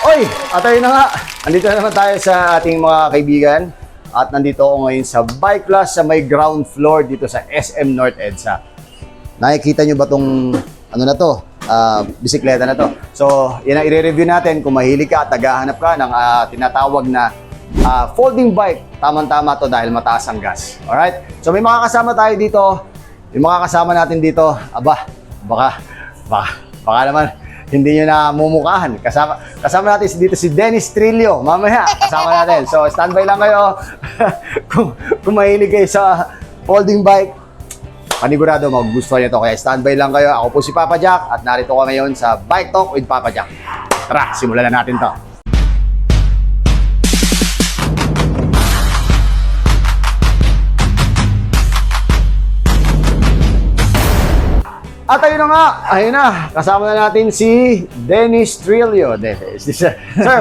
Oy, at ayun na nga. Nandito na naman tayo sa ating mga kaibigan. At nandito ako ngayon sa Bike Plus sa may ground floor dito sa SM North EDSA. Nakikita nyo ba tong ano na to? Bisikleta na to. So, yan ang i-review natin kung mahilig ka at naghahanap ka ng tinatawag na folding bike. Tamang-tama to dahil mataas ang gas. Alright? So, may mga kasama tayo dito. Yung mga kasama natin dito, baka naman hindi nyo na mumukhaan. Kasama natin dito si Dennis Trillo. Mamaya, kasama natin. So, standby lang kayo. kung mahilig kayo sa folding bike, panigurado magugustuhan nyo ito. Kaya standby lang kayo. Ako po si Papa Jack at narito ko ngayon sa Bike Talk with Papa Jack. Tara, simulan na natin to. At ayun na nga, ayun na, kasama na natin si Dennis Trillo. Sir,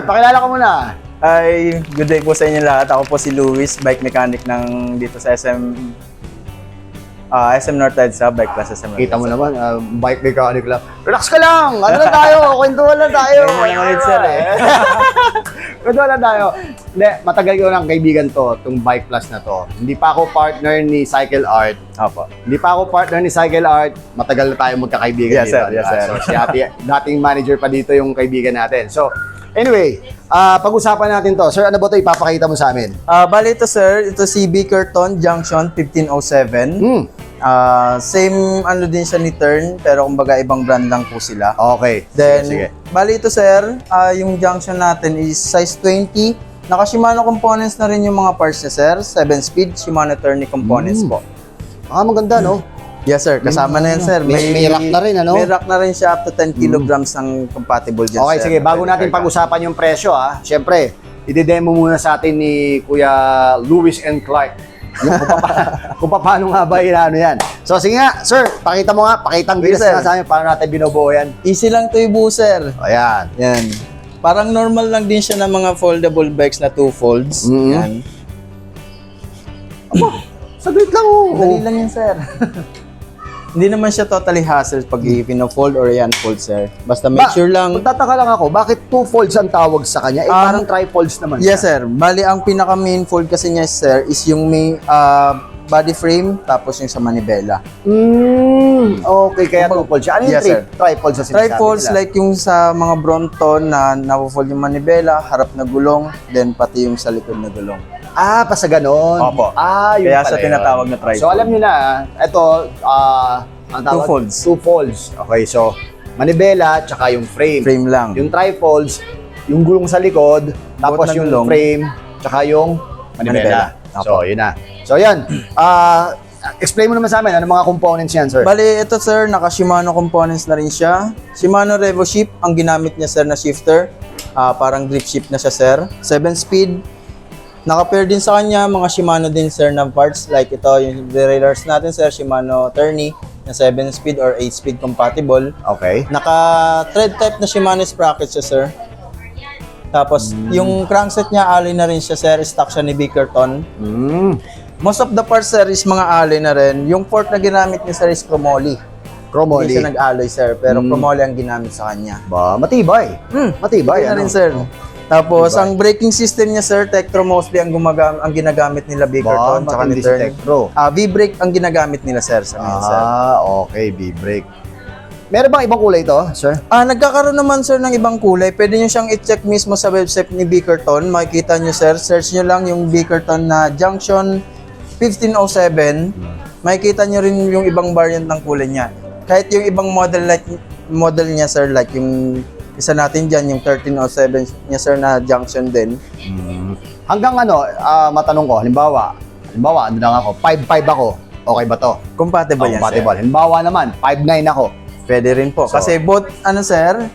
pakilala ko muna. Ay, good day po sa inyo lahat. Ako po si Luis, bike mechanic ng dito sa SM North EDSA, Bike Plus SM North Kita mo EDSA. naman, bike mechanic lang. Relax ka lang! Ano lang tayo? Kwentuhan lang tayo! Ayun lang ulit, sir, eh. Kwentuhan lang tayo. Hindi, matagal ko ng kaibigan to, itong Bike Plus na to. Hindi pa ako partner ni Cycle Art. Opo. Hindi pa ako partner ni Cycle Art. Matagal na tayo magkakaibigan Yes, dito. sir. Yes, sir. So, si Ate, dating manager pa dito yung kaibigan natin. So, anyway, pag-usapan natin to. Sir, ano ba ito ipapakita mo sa amin? Bali ito, sir. Ito si Bickerton Junction 1507. Same ano din siya ni Turn, pero kumbaga ibang brand lang po sila. Okay. Then, sige. bali ito, sir. Yung junction natin is size 20. Naka Shimano components na rin yung mga parts niya, sir. 7-speed Shimano Tourney components po. Maganda, no? Yes, sir. Kasama na yan, sir. May rack na rin, ano? May rack na rin siya up to 10 kilograms ang compatible dyan, Okay, sir. sige. Bago natin pag-usapan yung presyo, syempre, i-demo muna sa atin ni Kuya Lewis and Clark. Yung kung paano nga ba ano yan. So, sige nga, sir, pakita mo nga, pakitang Yes, bilas sir. na sa amin, paano natin binubuo yan. Easy lang to ibu, sir. Ayan. Yan. Parang normal lang din siya ng mga foldable bikes na 2 folds. Mhm. Yan. Saglit lang, Dali lang yan, sir. Hindi naman siya totally hassle pag i-fold or i-unfold, sir. Basta make sure lang. Magtataka lang ako, bakit 2 folds ang tawag sa kanya? Parang tri-folds naman Yes, siya. sir. Bali, ang pinaka main fold kasi niya, sir, is yung may body frame tapos yung sa manibela. Okay, kaya 2 folds siya. Ano yung Yes, sir. tri-folds sa sinasabi Tri-folds, nila? like yung sa mga Bronton na na-fold yung manibela, harap na gulong, then pati yung sa likod na gulong. Pa sa ganon. Opo. Yun Kaya pala sa yun. tinatawag na tri-fold. So, alam nyo na, ito, ang tawag, 2 folds. 2 folds. Okay, so, manibela, tsaka yung frame. Frame lang. Yung tri-folds, yung gulong sa likod, tapos ng yung gulong. frame, tsaka yung manibela. Manibela. So, yun na. So, yan. Explain mo naman sa amin, ano mga components yan, sir? Bali, ito, sir, naka Shimano components na rin siya. Shimano Revo Shift, ang ginamit niya, sir, na shifter. Parang grip shift na siya, sir. 7-speed. Naka-pair din sa kanya, mga Shimano din, sir, na parts. Like ito, yung derailleurs natin, sir, Shimano Tourney, na 7-speed or 8-speed compatible. Okay. Naka-thread type na Shimano sprocket siya, sir. Tapos, yung crankset niya, alloy na rin siya, sir. Stock siya ni Bickerton. Most of the parts, sir, is mga alloy na rin. Yung port na ginamit niya, sir, is chromoly. Hindi Chromoly. siya nag-alloy, sir. Pero chromoly ang ginamit sa kanya. Matibay. Matibay, Yun na ano? rin, sir. Tapos, Diba? ang braking system niya, sir, Tektro mostly ang ginagamit nila Bickerton. Tsaka matindi ni si Turn. Tektro. V-brake ang ginagamit nila, sir, sa ngayon, sir. Okay, B-brake. Meron bang ibang kulay ito, sir? Nagkakaroon naman, sir, ng ibang kulay. Pwede nyo siyang i-check mismo sa website ni Bickerton. Makikita nyo, sir. Search nyo lang yung Bickerton na Junction 1507. Makikita nyo rin yung ibang variant ng kulay niya. Kahit yung ibang model niya, sir, like yung isa natin dyan, yung 1307 niya, sir, na Junction din. Hanggang matanong ko, halimbawa, ano lang ako, 5'5 ako, okay ba to? Compatible yan, Compatible. sir. Halimbawa naman, 5'9 ako. Pwede rin po. So, Kasi both, sir,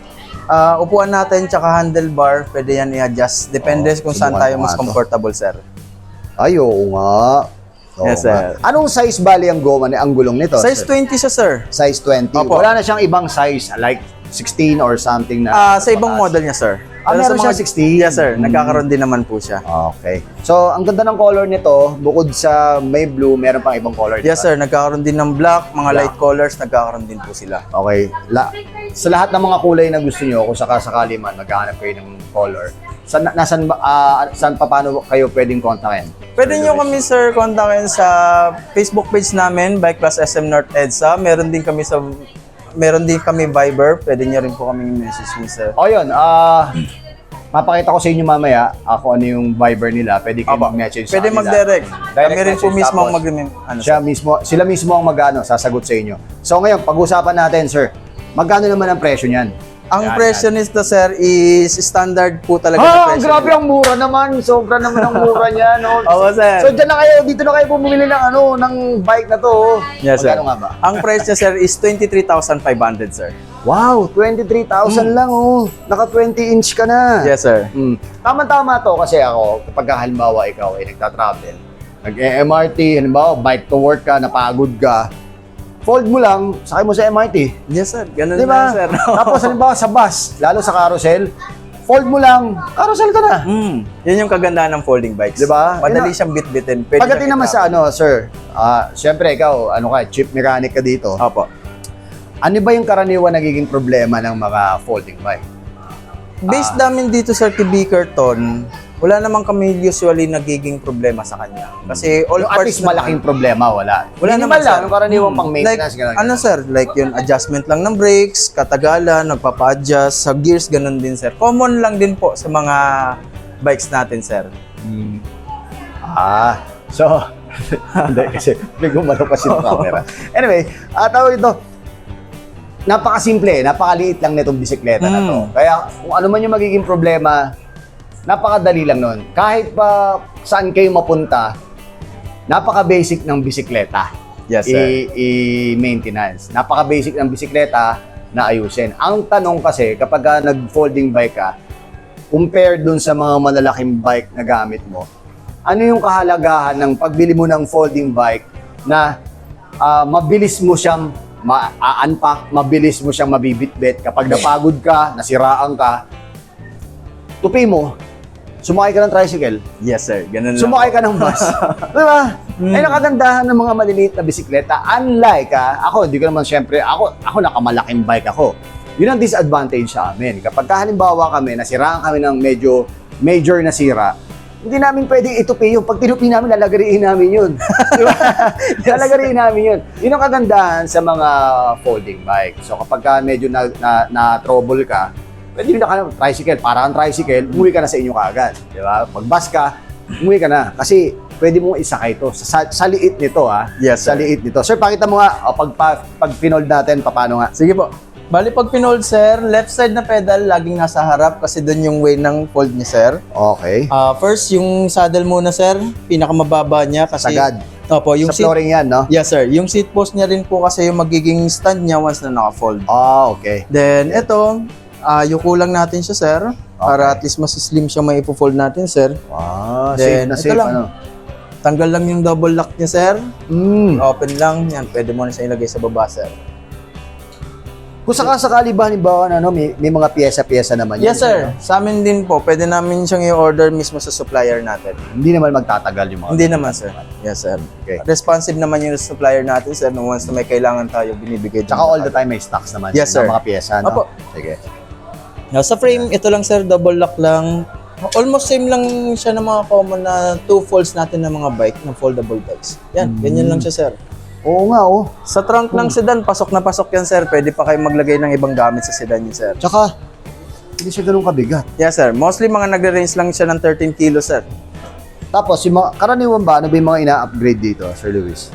upuan natin tsaka handlebar, pwede yan i-adjust. Depende kung saan subukan tayo ko mas nga to. comfortable, sir. Ay, oo nga. Oo Yes, nga. sir. Anong size bali ang goma ang gulong nito? Size sir? 20 siya, sir. Size 20. Opo. Wala na siyang ibang size, like 16 or something na. Sa ibang model niya, sir. Pero meron sa siya 16. Yes sir, nagkakaroon din naman po siya. Okay. So, ang ganda ng color nito, bukod sa may blue, meron pang ibang color. Yes diba? sir, nagkakaroon din ng black, mga Black. light colors, nagkakaroon din po sila. Okay. Sa lahat ng mga kulay na gusto nyo, kung sakasakali man, maghahanap kayo ng color, saan pa paano kayo pwedeng kontakin? Pwede nyo kami sir kontakin sa Facebook page namin, Bike Plus SM North EDSA. Meron din kami Viber, pwede nyo rin po kami message ni sir. O yun, papakita ko sa inyo mamaya ako ano yung Viber nila. Pwede kayo mag-message sa Pwede kanila. mag-direct. Direct Kami rin po message, mismo ang tapos sila mismo ang sasagot sa inyo. So ngayon, pag-usapan natin, sir, magkano naman ang presyo niyan? Ang Yan, presyo nito sir is standard po talaga na presyo. Grabe ang mura naman. Sobra naman ang mura niya, no? Oo, sir. So dito na kayo bumili ng bike na to. Oh. Yes, sir. Magkano nga ba? Ang presyo sir is 23,500 sir. Wow, 23,000 lang, oh. Naka 20-inch ka na. Yes sir. Tama-tama to kasi ako, kapag halimbawa ikaw ay nagta-travel, nag-MRT, halimbawa bike to work ka, napagod ka, fold mo lang, sakay mo sa MRT. Yes sir, ganun Diba? lang sir. Tapos halimbawa sa bus, lalo sa carousel, fold mo lang, carousel ka na. Yun yung kagandahan ng folding bikes. Diba? Madali siyang bit-bitin. Pwede Pagdating siyang naman sa sir, syempre ikaw, chief mechanic ka dito. Opo. Ano ba yung karaniwan nagiging problema ng mga folding bike? Based namin dito sir kay Bickerton, wala naman kami usually nagiging problema sa kanya. Kasi all Yung at parts least malaking problema, wala. Wala Minimal naman, lang, sir. yung karaniwan pang maintenance, like, gano'n. ano sir, like yun, adjustment lang ng brakes, katagalan, nagpapa-adjust, sa gears, ganun din sir. Common lang din po sa mga bikes natin sir. So, hindi kasi may gumano pa yung camera. Anyway, tawag ito, napakasimple, napakaliit lang nitong bisikleta na to. Kaya kung ano man yung magiging problema, napakadali lang nun. Kahit pa saan kayo mapunta, napaka-basic ng bisikleta. Yes, sir. I-maintenance. Napaka-basic ng bisikleta na ayusin. Ang tanong kasi, kapag nag-folding bike ka, compare dun sa mga malalaking bike na gamit mo, ano yung kahalagahan ng pagbili mo ng folding bike na mabilis mo siyang ma-unpack, mabilis mo siyang mabibitbit. Kapag napagod ka, nasiraan ka, tupi mo, sumakay ka ng tricycle, Yes sir, ganun lang. sumakay ka ng bus. Diba? Ay nakagandahan ng mga maliliit na bisikleta. Unlike, ako, hindi ko naman syempre, ako nakamalaking bike ako. Yun ang disadvantage sa amin. Kapag halimbawa kami, nasiraan kami ng medyo major na sira, hindi namin pwedeng itupi yun. Pag tinupi namin, lalagariin namin yun. Diba? Lalagariin namin yun. Yun ang kagandahan sa mga folding bike. So kapag medyo na-trouble ka, pwede yun na tricycle, para kang tricycle, umuwi ka na sa inyo kaagad. Di ba? Pag bus ka, umuwi ka na. Kasi pwede mong isakay ito. Sa liit nito, Yes, sa sir. liit nito. Sir, pakita mo nga, pag pinold natin, paano nga? Sige po. Bali pag pinold sir, left side na pedal laging nasa harap kasi doon yung way ng fold niya sir. Okay. First, yung saddle muna sir, pinakamababa niya kasi... Sagad. Opo, yung Sa flooring yan, no? Yes sir, yung seat post niya rin po kasi yung magiging stand niya once na naka-fold. Okay. Then ito, yuko lang natin siya sir, para at least mas slim siya may ipo-fold natin sir. Safe Then, na ito safe, lang. ano? Tanggal lang yung double lock niya sir. Open lang, yan, pwede mo na siya ilagay sa baba sir. Kung sakasakali ba, halimbawa, may mga piyesa-piyesa naman Yes sir, sa amin din po, pwede namin siyang i-order mismo sa supplier natin. Hindi naman magtatagal yung mga... Hindi naman sir. Yes sir. Okay. Responsive naman yung supplier natin sir, no once na may kailangan tayo, binibigay din. Tsaka all the time may stocks naman. Yes, ng sir. mga piyesa, no? Opo. Sige. Now, sa frame, ito lang sir, double lock lang. Almost same lang siya ng mga common na two folds natin ng mga bike, ng foldable bikes. Yan, ganyan lang siya sir. Oo nga, oh. Sa trunk ng sedan, pasok na pasok yan sir. Pwede pa kayo maglagay ng ibang gamit sa sedan niyo sir. Tsaka, hindi siya ganun kabigat. Yes sir, mostly mga nagre-range lang siya ng 13 kilos sir. Tapos, yung mga, karaniwan ba, ano ba yung mga ina-upgrade dito, Sir Luis?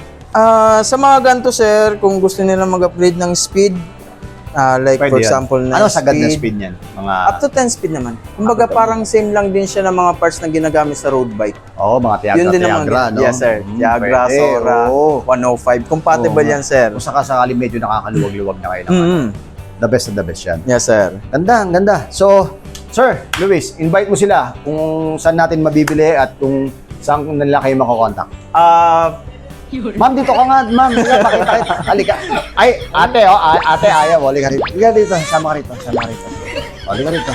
Sa mga ganito sir, kung gusto nila mag-upgrade ng speed, like Pwede for yan. example na Ano sagad na speed niyan? Mga, up to 10 speed naman. Kumbaga parang same lang din siya ng mga parts na ginagamit sa road bike. mga Yun din Tiagra, naman. no? Yes sir. Tiagra, Pwede, Sora, oo. 105. Compatible Oo, yan sir. Kung sakasakali medyo nakakaluwag-luwag na kayo naman. The best of the best yan. Yes sir. Ganda, ang ganda. So, Sir Luis, invite mo sila kung saan natin mabibili at kung saan nila kayo makakontakt. Ma'am, dito ka nga, ma'am. Halika. Ay, ate, ate, ayaw. Halika rito. Halika dito. Sama ka rito. Halika rito.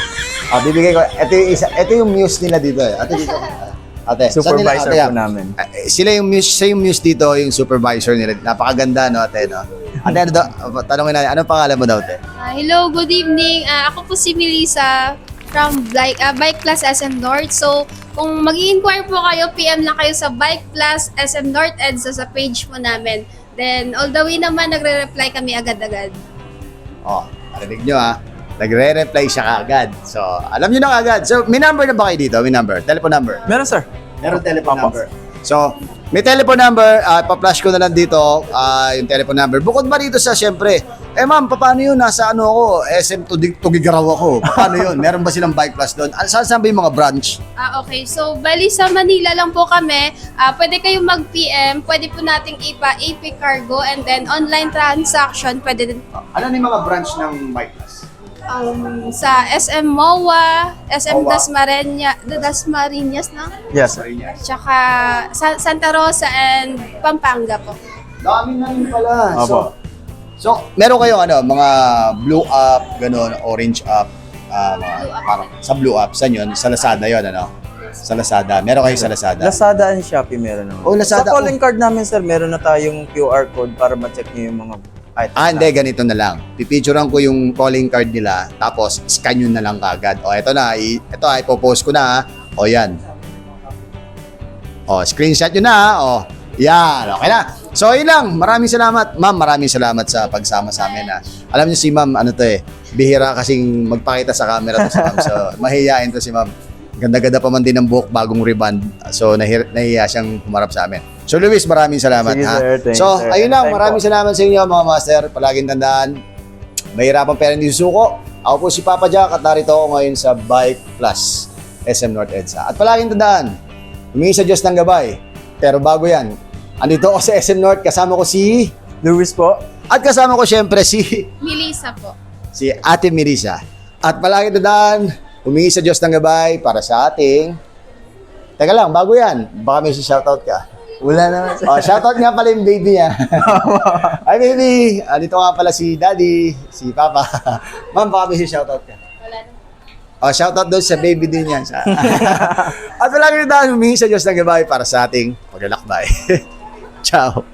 Bibigay ko. Ito yung muse nila dito eh. Ate dito. Ate, saan nila, Supervisor ate, po namin. siya yung muse dito, yung supervisor nila. Napakaganda, no, ate, no? Ate, ano daw, tanongin natin, anong pangalan mo daw, ate? Hello, good evening. Ako po si Melissa from Bike Plus SM North. So, kung mag-i-inquire po kayo, PM lang kayo sa Bike Plus SM North EDSA sa page po namin. Then, all the way naman, nagre-reply kami agad-agad. Narinig nyo, ha? Nagre-reply siya kaagad. So, alam nyo na kaagad. So, may number na ba kayo dito? May number? Telephone number? Meron, sir. Meron telephone Opo. number. So, may telephone number, pa-flash ko na lang dito yung telephone number. Bukod ba dito sa, syempre, ma'am, paano yun? Nasa ano ako? SM Tugigaraw ako. Paano yun? Meron ba silang Bike Plus doon? Saan ba yung mga branch? Okay. So, bali sa Manila lang po kami. Pwede kayong mag-PM. Pwede po nating ipa-AP Cargo. And then, online transaction, pwede din po. Ano yung mga branch ng Bike Plus? Sa SM MOA, SM MOA. Dasmariñas, no? Yes, sir. Tsaka Santa Rosa and Pampanga po. Dami na rin pala. Opo. So, meron kayong mga blue up, ganun, orange up, parang sa blue up, saan yun? Sa Lazada yun, ano? Sa Lazada. Meron kayo sa Lazada? Lazada and Shopee meron naman. Oh, Lazada. Sa calling card namin, sir, meron na tayong QR code para ma-check nyo yung mga items. Hindi, ganito na lang. Pipicturean ko yung calling card nila, tapos scan yun na lang kagad. Ito na, ito ipopost ko na, ha. Yan. Screenshot yun na, ha. Yan, okay na. So, yun lang. Maraming salamat. Ma'am, maraming salamat sa pagsama sa amin, ha. Alam niyo si ma'am, bihira kasing magpakita sa camera to si ma'am. So, mahihiyain to si ma'am. Ganda-ganda pa man din ng buhok, bagong reband. So, nahihiya siyang humarap sa amin. So, Luis, maraming salamat, Sige, ha. sir. Thank So, you, sir. ayun lang. Thank Maraming po. salamat sa inyo, mga master. Palaging tandaan, mahirapan pero hindi susuko. Ako po si Papa Jack at narito ako ngayon sa Bike Plus SM North EDSA. At palaging tandaan, humingi sa Diyos ng gabay. Pero bago yan, andito ako sa SM North, kasama ko si... Luis po. At kasama ko syempre si Melissa po. Ate Melissa. At palaging tandaan, humingi sa Diyos ng gabay para sa ating... Teka lang, bago yan, baka may shoutout ka. Wala naman, sir. Shoutout nga pala yung baby niya. Hi baby! Dito nga pala si daddy, si papa. Ma'am, baka may shoutout ka. Wala na. Shoutout doon sa baby din yan. At palagi na humingi sa Diyos ng gabay para sa ating paglalakbay. Ciao!